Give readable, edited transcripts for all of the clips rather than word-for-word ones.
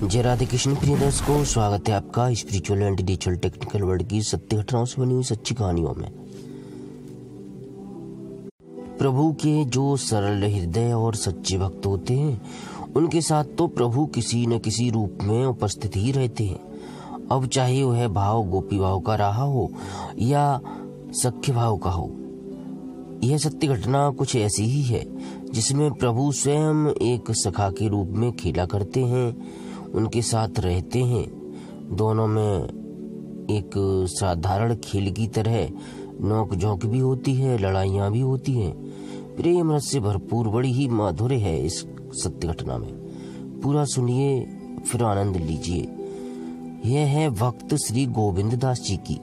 जय राधे कृष्ण प्रिय दर्शकों, स्वागत है आपका spiritual and digital technical world की सत्य घटनाओं से बनी हुई सच्ची कहानियों में। प्रभु के जो सरल हृदय और सच्चे भक्त होते हैं उनके साथ तो प्रभु किसी न किसी रूप में उपस्थित ही रहते हैं। अब चाहे वह भाव गोपी भाव का रहा हो या सख्य भाव का हो। यह सत्य घटना कुछ ऐसी ही है जिसमें प्रभु स्वयं एक सखा के रूप में खेला करते हैं, उनके साथ रहते हैं। दोनों में एक साधारण खेल की तरह नोक झोंक भी होती है, लड़ाइयाँ भी होती हैं। प्रेम रस से भरपूर बड़ी ही माधुर्य है इस सत्य घटना में। पूरा सुनिए फिर आनंद लीजिए। यह है भक्त श्री गोविंद दास जी की,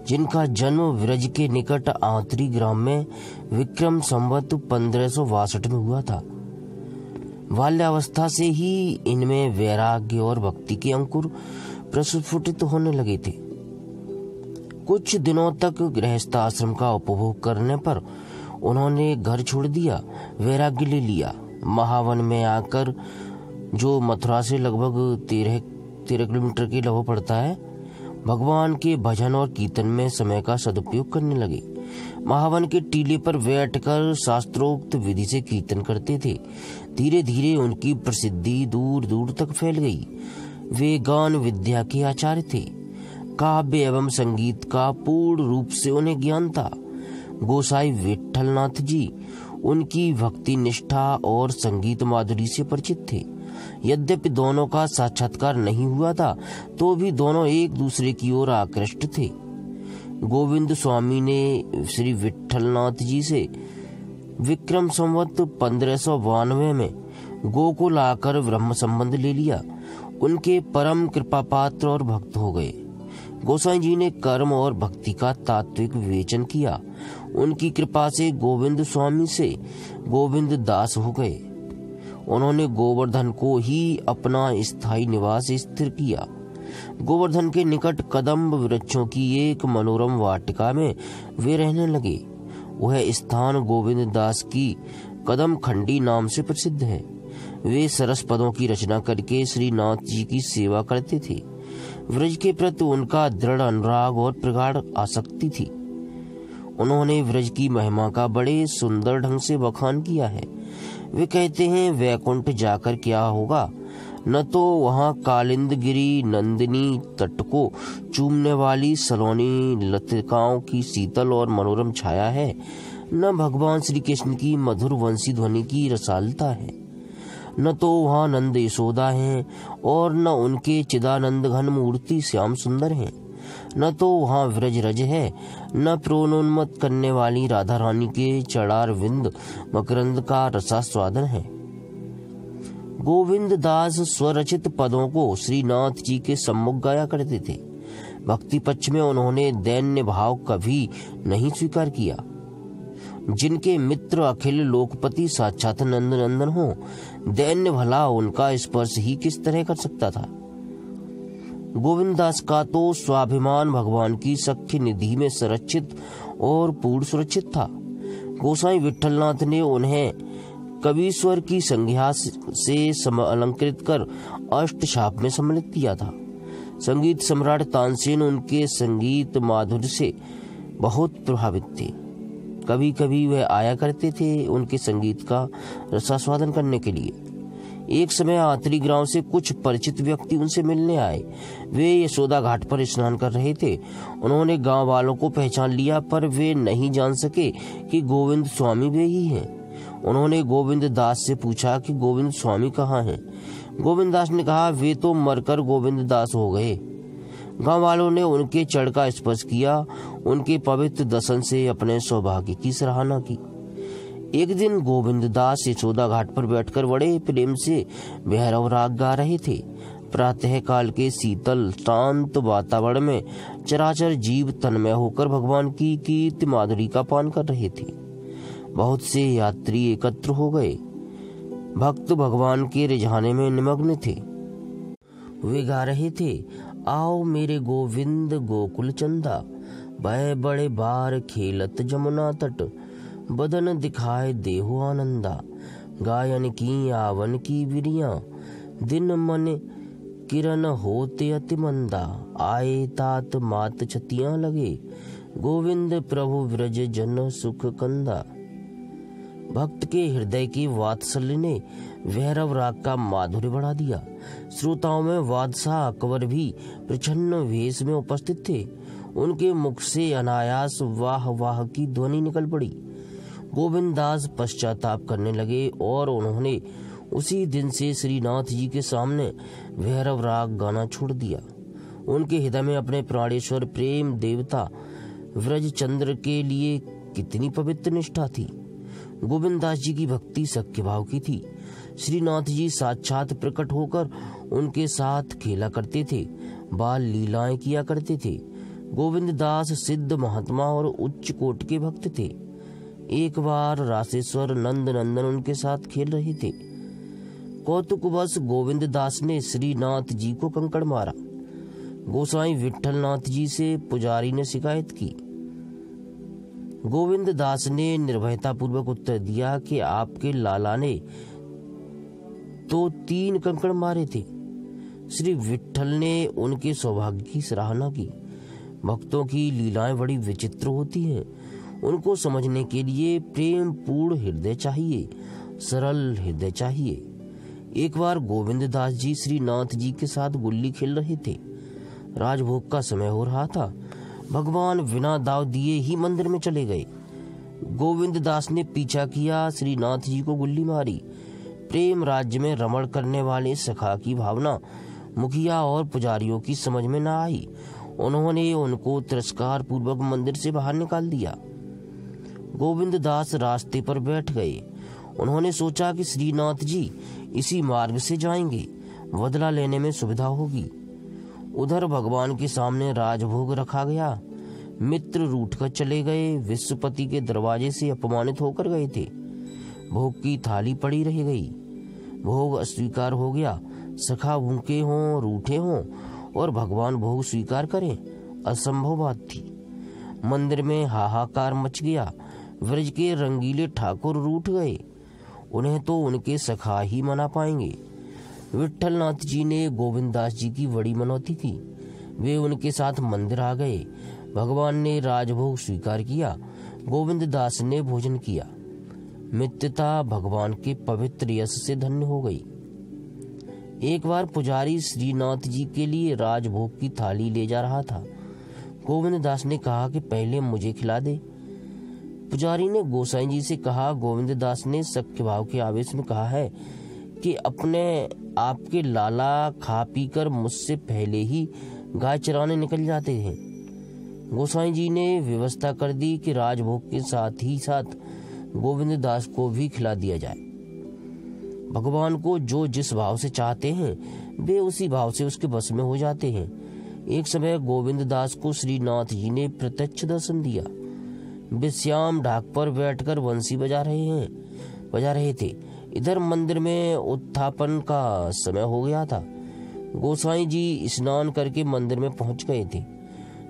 जिनका जन्म विरज के निकट आंतरी ग्राम में विक्रम संवत 1562 में हुआ था। बाल्यावस्था से ही इनमें वैराग्य और भक्ति के अंकुर प्रस्फुटित होने लगे थे। कुछ दिनों तक गृहस्थ आश्रम का उपभोग करने पर उन्होंने घर छोड़ दिया, वैराग्य ले लिया। महावन में आकर, जो मथुरा से लगभग 13 किलोमीटर के लगभग पड़ता है, भगवान के भजन और कीर्तन में समय का सदुपयोग करने लगे। महावन के टीले पर बैठकर शास्त्रोक्त विधि से कीर्तन करते थे। धीरे धीरे उनकी प्रसिद्धि दूर दूर तक फैल गई। वे गान विद्या के आचार्य थे। काव्य एवं संगीत का पूर्ण रूप से उन्हें ज्ञान था। गोसाई विठलनाथ जी उनकी भक्ति निष्ठा और संगीत माधुरी से परिचित थे। यद्यपि दोनों का साक्षात्कार नहीं हुआ था, तो भी दोनों एक दूसरे की ओर आकृष्ट थे। गोविंद स्वामी ने श्री विठलनाथ जी से विक्रम संवत 1592 में गोकुल आकर ब्रह्म संबंध ले लिया। उनके परम कृपा पात्र और भक्त हो गए। गोसाई जी ने कर्म और भक्ति का तात्विक विवेचन किया। उनकी कृपा से गोविंद स्वामी से गोविंद दास हो गए। उन्होंने गोवर्धन को ही अपना स्थायी निवास स्थिर किया। गोवर्धन के निकट कदम्ब वृक्षों की एक मनोरम वाटिका में वे रहने लगे। वह स्थान गोविंद दास की कदम खंडी नाम से प्रसिद्ध है। वे सरस पदों की रचना करके श्री नाथ जी की सेवा करते थे। व्रज के प्रति उनका दृढ़ अनुराग और प्रगाढ़ आसक्ति थी। उन्होंने व्रज की महिमा का बड़े सुंदर ढंग से बखान किया है। वे कहते हैं, वैकुंठ जाकर क्या होगा, न तो वहाँ कालिंद गिरी नंदिनी तट को चूमने वाली सलोनी लतिकाओं की शीतल और मनोरम छाया है, न भगवान श्री कृष्ण की मधुर वंशी ध्वनि की रसालता है, न तो वहाँ नंद यशोदा हैं और न उनके चिदानंद घन मूर्ति श्याम सुंदर हैं, न तो वहाँ व्रज रज है, न प्रोन्मत्त करने वाली राधा रानी के चढ़ार विंद मकरंद का रसास्वादन है। गोविंद दास स्वरचित पदों को श्रीनाथ जी के सम्मुख गाया करते थे। भक्ति पक्ष में उन्होंने दैन्य भाव कभी नहीं स्वीकार किया। जिनके मित्र अखिल लोकपति साक्षात नंद नंदन हो, दैन्य भला उनका स्पर्श ही किस तरह कर सकता था। गोविंद दास का तो स्वाभिमान भगवान की सख्य निधि में संरक्षित और पूर्ण सुरक्षित था। गोसाई विठलनाथ ने उन्हें कवीश्वर की संज्ञा से अलंकृत कर अष्ट छाप में सम्मिलित किया था। संगीत सम्राट तानसेन उनके संगीत माधुर्य से बहुत प्रभावित थे। कभी कभी वह आया करते थे उनके संगीत का रसास्वादन करने के लिए। एक समय आंतरी गांव से कुछ परिचित व्यक्ति उनसे मिलने आए। वे यशोदा घाट पर स्नान कर रहे थे। उन्होंने गांव वालों को पहचान लिया, पर वे नहीं जान सके कि गोविंद स्वामी वे ही हैं। उन्होंने गोविंद दास से पूछा कि गोविंद स्वामी कहाँ हैं। गोविंद दास ने कहा, वे तो मरकर गोविंद दास हो गए। गांव वालों ने उनके चढ़ का स्पर्श किया, उनके पवित्र दर्शन से अपने सौभाग्य की सराहना की। एक दिन गोविंद दास यशोदा घाट पर बैठकर बड़े प्रेम से भैरव राग गा रहे थे। प्रातः काल के शीतल शांत वातावरण में चराचर जीव तन्मय होकर भगवान की कीर्ति माधुरी का पान कर रहे थे। बहुत से यात्री एकत्र हो गए। भक्त भगवान के रिझाने में निमग्न थे। वे गा रहे थे, आओ मेरे गोविंद गोकुल चंदा, भय बड़े बार खेलत जमुना तट, बदन दिखाए देहो आनंदा, गायन की आवन की विरिया, दिन मन किरण होते अति मंदा, आए तात मात छतियां लगे, गोविंद प्रभु व्रज जन सुख कंदा। भक्त के हृदय की वात्सल्य ने भैरव राग का माधुर्य बढ़ा दिया। श्रोताओं में बादशाह अकबर भी प्रछन्न वेश में उपस्थित थे। उनके मुख से अनायास वाह वाह की ध्वनि निकल पड़ी। गोविंद दास पश्चाताप करने लगे और उन्होंने उसी दिन से श्रीनाथ जी के सामने भैरव राग गाना छोड़ दिया। उनके हृदय में अपने प्राणेश्वर प्रेम देवता व्रज चंद्र के लिए कितनी पवित्र निष्ठा थी। गोविंद दास जी की भक्ति सख्य भाव की थी। श्रीनाथ जी साक्षात प्रकट होकर उनके साथ खेला करते थे, बाल लीलाएं किया करते थे। गोविंद दास सिद्ध महात्मा और उच्च कोटि के भक्त थे। एक बार रासेश्वर नंद नंदन उनके साथ खेल रहे थे। कौतुकवश गोविंद दास ने श्रीनाथ जी को कंकड़ मारा। गोसाई विठलनाथ जी से पुजारी ने शिकायत की। गोविंद दास ने निर्भयता पूर्वक उत्तर दिया कि आपके लाला ने तो 3 कंकड़ मारे थे। श्री विठल ने उनके सौभाग्य की सराहना की। भक्तों की लीलाएं बड़ी विचित्र होती हैं। उनको समझने के लिए प्रेम पूर्ण हृदय चाहिए, सरल हृदय चाहिए। एक बार गोविंद दास जी श्रीनाथ जी के साथ गुल्ली खेल रहे थे। राजभोग का समय हो रहा था। भगवान बिना दाव दिए ही मंदिर में चले गए। गोविंद दास ने पीछा किया, श्रीनाथ जी को गुल्ली मारी। प्रेम राज्य में रमण करने वाले सखा की भावना मुखिया और पुजारियों की समझ में न आई। उन्होंने उनको तिरस्कार पूर्वक मंदिर से बाहर निकाल दिया। गोविंद दास रास्ते पर बैठ गए। उन्होंने सोचा कि श्रीनाथ जी इसी मार्ग से जाएंगे, बदला लेने में सुविधा होगी। उधर भगवान के सामने राजभोग रखा गया। मित्र रूठकर चले गए। विश्वपति के दरवाजे से अपमानित होकर गए थे। भोग की थाली पड़ी रह गई। भोग अस्वीकार हो गया। सखा भूखे हों, रूठे हों और भगवान भोग स्वीकार करें, असंभव बात थी। मंदिर में हाहाकार मच गया। व्रज के रंगीले ठाकुर रूठ गए। उन्हें तो उनके सखा ही मना पाएंगे। विठलनाथ जी ने गोविंद दास जी की बड़ी मनौती थी। वे उनके साथ मंदिर आ गए। भगवान ने राजभोग स्वीकार किया। गोविंद दास ने भोजन किया। मित्रता भगवान के पवित्र यश से धन्य हो गई। एक बार पुजारी श्रीनाथ जी के लिए राजभोग की थाली ले जा रहा था। गोविंद दास ने कहा कि पहले मुझे खिला दे। पुजारी ने गोसाई जी से कहा। गोविंद दास ने सख्य भाव के आवेश में कहा है कि अपने आपके लाला खा पी कर मुझसे पहले ही गाय चराने निकल जाते हैं। गोसाई जी ने व्यवस्था कर दी कि राजभोग के साथ ही साथ गोविंद दास को भी खिला दिया जाए। भगवान को जो जिस भाव से चाहते हैं वे उसी भाव से उसके बस में हो जाते हैं। एक समय गोविंद दास को श्रीनाथ जी ने प्रत्यक्ष दर्शन दिया। वे श्याम ढाक पर बैठकर बंसी बजा रहे थे। इधर मंदिर में उत्थापन का समय हो गया था। गोसाई जी स्नान करके मंदिर में पहुंच गए थे।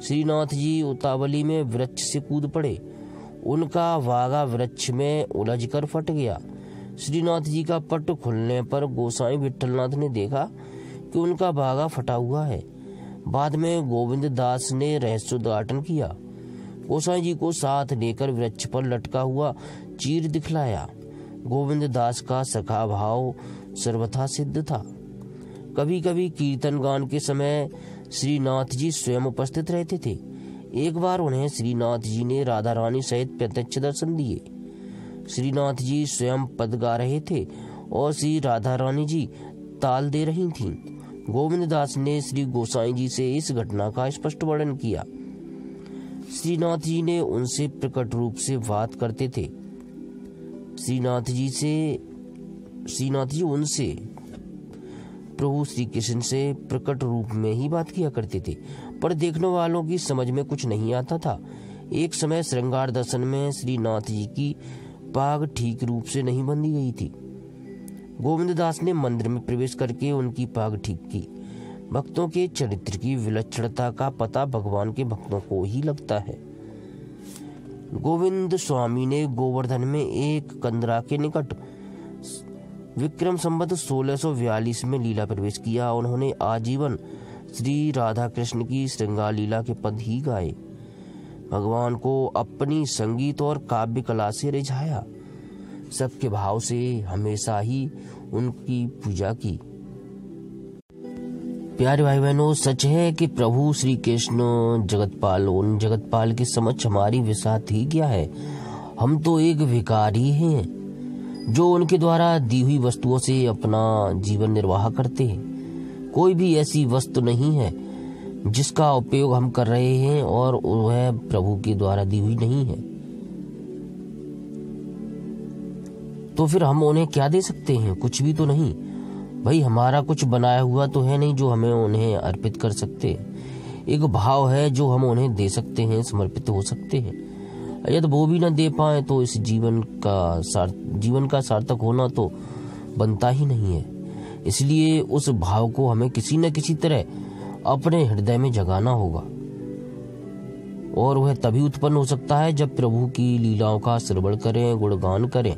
श्रीनाथ जी उतावली में वृक्ष से कूद पड़े। उनका वागा वृक्ष में उलझकर फट गया। श्रीनाथ जी का पट खुलने पर गोसाई विठलनाथ ने देखा कि उनका बागा फटा हुआ है। बाद में गोविंद दास ने रहस्योद्घाटन किया। गोसाई जी को साथ लेकर वृक्ष पर लटका हुआ चीर दिखलाया। गोविंद दास का सखा भाव सर्वथा सिद्ध था। कभी कभी कीर्तन गान के समय श्रीनाथ जी स्वयं उपस्थित रहते थे। एक बार उन्हें श्रीनाथ जी ने राधा रानी सहित प्रत्यक्ष दर्शन दिए। श्रीनाथ जी स्वयं पद गा रहे थे और श्री राधा रानी जी ताल दे रही थीं। गोविंद दास ने श्री गोसाई जी से इस घटना का स्पष्ट वर्णन किया। श्रीनाथ जी ने उनसे प्रकट रूप से बात करते थे। श्रीनाथ जी उनसे प्रभु श्री कृष्ण से प्रकट रूप में ही बात किया करते थे, पर देखने वालों की समझ में कुछ नहीं आता था। एक समय श्रृंगार दर्शन में श्रीनाथ जी की पाग ठीक रूप से नहीं बंधी गई थी। गोविंद दास ने मंदिर में प्रवेश करके उनकी पाग ठीक की। भक्तों के चरित्र की विलक्षणता का पता भगवान के भक्तों को ही लगता है। गोविंद स्वामी ने गोवर्धन में एक कंदरा के निकट विक्रम संवत 1642 में लीला प्रवेश किया। उन्होंने आजीवन श्री राधा कृष्ण की श्रृंगार लीला के पद ही गाए। भगवान को अपनी संगीत और काव्य कला से रिझाया। सबके भाव से हमेशा ही उनकी पूजा की। प्यारे भाई बहनों, सच है कि प्रभु श्री कृष्ण जगतपाल, उन जगतपाल के समक्ष हमारी विसात ही क्या है। हम तो एक भिखारी हैं जो उनके द्वारा दी हुई वस्तुओं से अपना जीवन निर्वाह करते हैं। कोई भी ऐसी वस्तु नहीं है जिसका उपयोग हम कर रहे हैं और वह प्रभु के द्वारा दी हुई नहीं है। तो फिर हम उन्हें क्या दे सकते हैं? कुछ भी तो नहीं। भाई, हमारा कुछ बनाया हुआ तो है नहीं जो हमें उन्हें अर्पित कर सकते। एक भाव है जो हम उन्हें दे सकते हैं, समर्पित हो सकते हैं। यदि वो भी न दे पाए तो इस जीवन का सार्थक होना तो बनता ही नहीं है। इसलिए उस भाव को हमें किसी न किसी तरह अपने हृदय में जगाना होगा, और वह तभी उत्पन्न हो सकता है जब प्रभु की लीलाओं का श्रवण करें, गुणगान करें।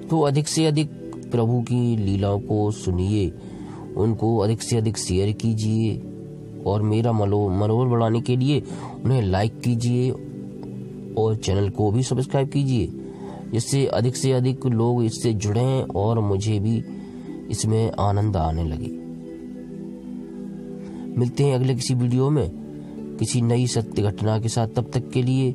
तो अधिक से अधिक प्रभु की लीलाओं को सुनिए, उनको अधिक से अधिक शेयर कीजिए, और मेरा मनोबल बढ़ाने के लिए उन्हें लाइक कीजिए और चैनल को भी सब्सक्राइब कीजिए, जिससे अधिक से अधिक लोग इससे जुड़ें और मुझे भी इसमें आनंद आने लगे। मिलते हैं अगले किसी वीडियो में किसी नई सत्य घटना के साथ। तब तक के लिए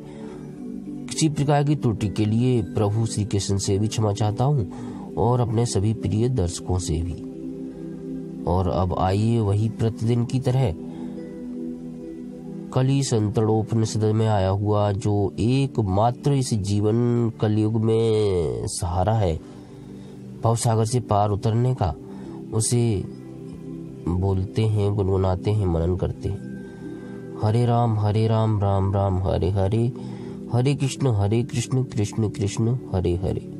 किसी प्रकार की त्रुटि के लिए प्रभु श्री कृष्ण से भी क्षमा चाहता हूँ, और अपने सभी प्रिय दर्शकों से भी। और अब आइए वही प्रतिदिन की तरह कली संतड़ोपनिषद में आया हुआ जो एकमात्र इस जीवन कलयुग में सहारा है भवसागर से पार उतरने का, उसे बोलते हैं, गुनगुनाते हैं, मनन करते हैं। हरे राम राम राम हरे हरे, हरे कृष्ण कृष्ण कृष्ण हरे हरे।